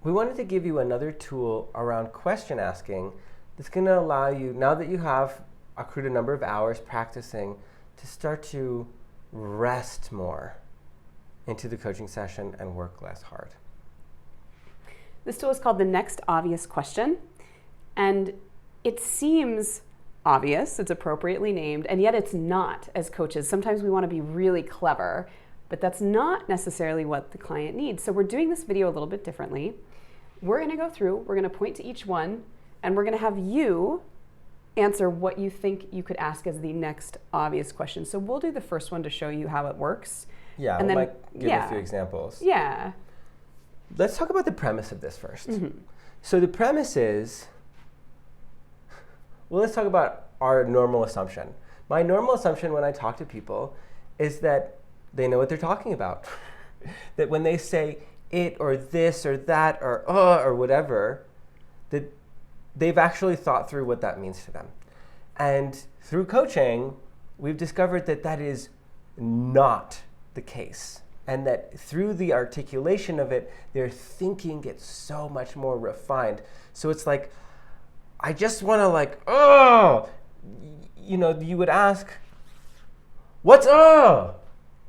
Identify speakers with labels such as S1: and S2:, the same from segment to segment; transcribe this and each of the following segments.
S1: we wanted to give you another tool around question asking that's going to allow you, now that you have accrued a number of hours practicing, to start to rest more into the coaching session and work less hard.
S2: This tool is called the Next Obvious Question, and it seems obvious, it's appropriately named, and yet it's not as coaches. Sometimes we want to be really clever, but that's not necessarily what the client needs. So we're doing this video a little bit differently. We're going to go through, we're going to point to each one, and we're going to have you answer what you think you could ask as the next obvious question. So we'll do the first one to show you how it works.
S1: Yeah,
S2: and
S1: we
S2: then,
S1: might give a few examples.
S2: Yeah.
S1: Let's talk about the premise of this first. So the premise is, well, let's talk about our normal assumption. My normal assumption when I talk to people is that they know what they're talking about. That when they say it or this or that or whatever, that they've actually thought through what that means to them. And through coaching, we've discovered that that is not the case. And that through the articulation of it, their thinking gets so much more refined. So it's like, I just want to you would ask, what's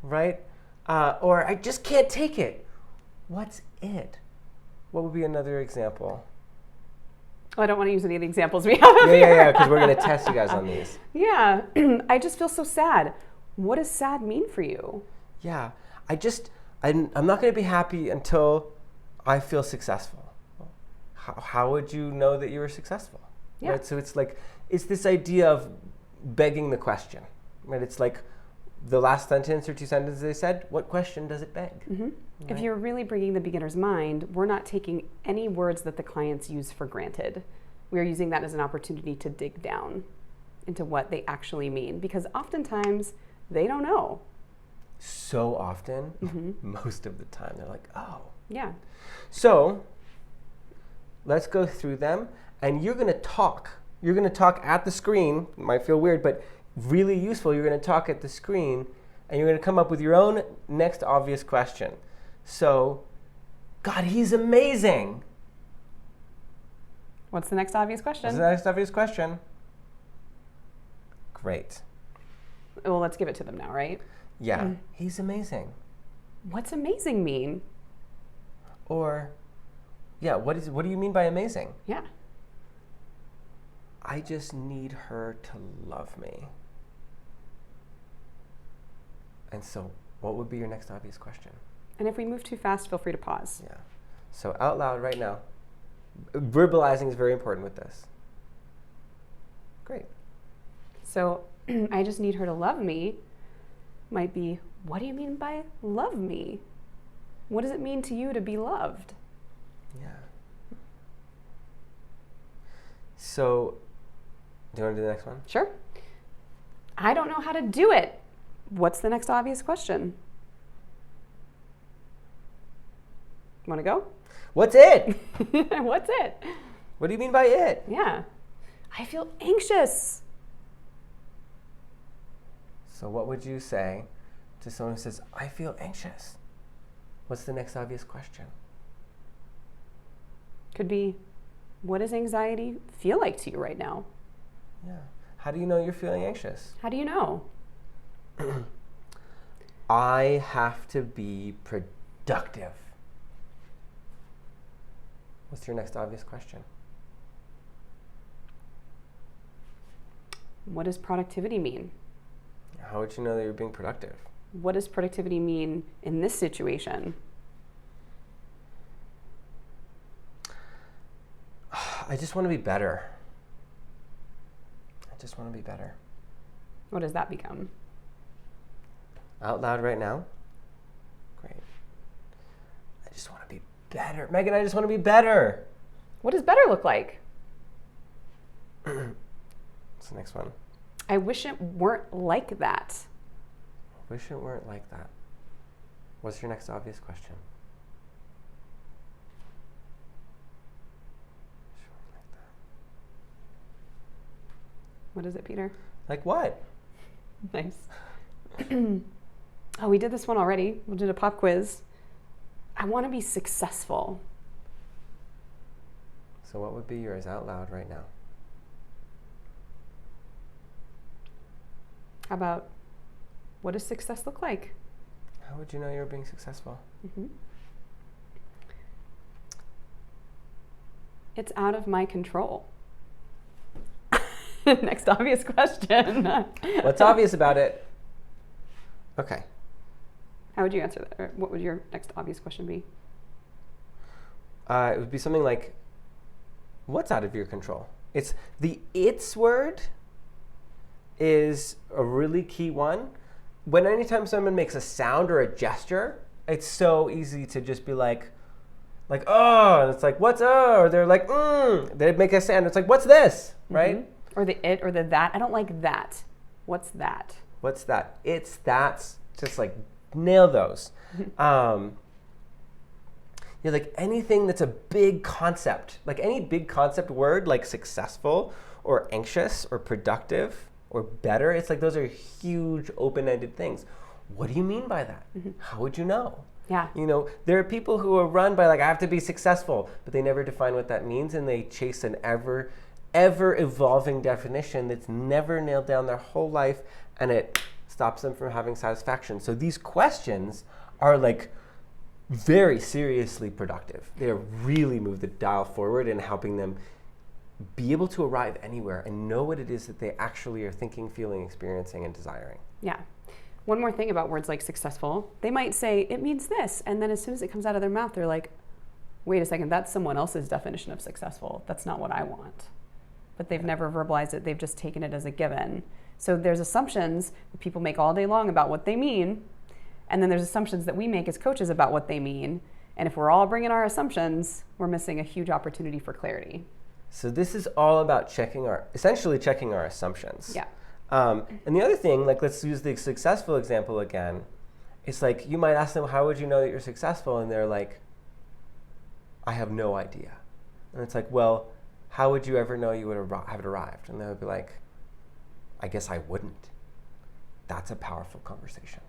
S1: right? Or I just can't take it. What's it? What would be another example?
S2: I don't want to use any of the examples we have up here.
S1: Yeah, because we're going to test you guys on these.
S2: Yeah, I just feel so sad. What does sad mean for you?
S1: Yeah, I'm not going to be happy until I feel successful. How would you know that you were successful?
S2: Yeah.
S1: Right? So it's this idea of begging the question. Right? It's like the last sentence or two sentences they said, what question does it beg?
S2: Mm-hmm.
S1: Right?
S2: If you're really bringing the beginner's mind, we're not taking any words that the clients use for granted. We're using that as an opportunity to dig down into what they actually mean, because oftentimes they don't know.
S1: So often, most of the time, they're like, oh.
S2: Yeah.
S1: So let's go through them, and you're going to talk. You're going to talk at the screen. It might feel weird, but really useful. You're going to talk at the screen, and you're going to come up with your own next obvious question. So, God, he's amazing.
S2: What's the next obvious question?
S1: What's the next obvious question? Great.
S2: Well, let's give it to them now, right?
S1: Yeah, he's amazing.
S2: What's amazing mean?
S1: Or, yeah, what do you mean by amazing?
S2: Yeah.
S1: I just need her to love me. And so, what would be your next obvious question?
S2: And if we move too fast, feel free to pause.
S1: Yeah. So out loud right now. Verbalizing is very important with this. Great.
S2: So I just need her to love me might be, what do you mean by love me? What does it mean to you to be loved?
S1: Yeah. So, do you want to do the next one?
S2: Sure. I don't know how to do it. What's the next obvious question? Want to go?
S1: What's it?
S2: What's it?
S1: What do you mean by it?
S2: Yeah. I feel anxious.
S1: So what would you say to someone who says, I feel anxious? What's the next obvious question?
S2: Could be, what does anxiety feel like to you right now?
S1: Yeah. How do you know you're feeling anxious?
S2: How do you know?
S1: I have to be productive. What's your next obvious question?
S2: What does productivity mean?
S1: How would you know that you're being productive?
S2: What does productivity mean in this situation?
S1: I just want to be better. I just want to be better.
S2: What does that become?
S1: Out loud right now? Great. I just want to be better. Megan, I just want to be better.
S2: What does better look like?
S1: What's the next one?
S2: I wish it weren't like that.
S1: Wish it weren't like that. What's your next obvious question? Wish it weren't like that.
S2: What is it, Peter?
S1: Like what?
S2: Nice. Oh, we did this one already. We did a pop quiz. I want to be successful.
S1: So what would be yours out loud right now?
S2: How about, what does success look like?
S1: How would you know you're being successful?
S2: It's out of my control. Next obvious question.
S1: What's obvious about it? Okay.
S2: How would you answer that? Or what would your next obvious question be?
S1: It would be something like, what's out of your control? It's the it's word is a really key one. When anytime someone makes a sound or a gesture, it's so easy to just be like, oh, and it's like, what's oh? Or they're like, they make a sound. It's like, what's this, right?
S2: Or the it or the that. I don't like that. What's that?
S1: What's that? It's that's. Just like nail those. Like anything that's a big concept, like any big concept word, like successful or anxious or productive or better. It's like those are huge open-ended things. What do you mean by that? How would you know?
S2: Yeah.
S1: There are people who are run by like, I have to be successful, but they never define what that means, and they chase an ever evolving definition that's never nailed down their whole life, and it stops them from having satisfaction. So these questions are like very seriously productive. They really move the dial forward in helping them be able to arrive anywhere and know what it is that they actually are thinking, feeling, experiencing, and desiring.
S2: Yeah. One more thing about words like successful. They might say, it means this. And then as soon as it comes out of their mouth, they're like, wait a second, that's someone else's definition of successful. That's not what I want. But they've never verbalized it. They've just taken it as a given. So there's assumptions that people make all day long about what they mean. And then there's assumptions that we make as coaches about what they mean. And if we're all bringing our assumptions, we're missing a huge opportunity for clarity.
S1: So this is all about essentially checking our assumptions.
S2: Yeah.
S1: And the other thing, like let's use the successful example again. It's like you might ask them, how would you know that you're successful? And they're like, I have no idea. And it's like, well, how would you ever know you would have arrived? And they would be like, I guess I wouldn't. That's a powerful conversation.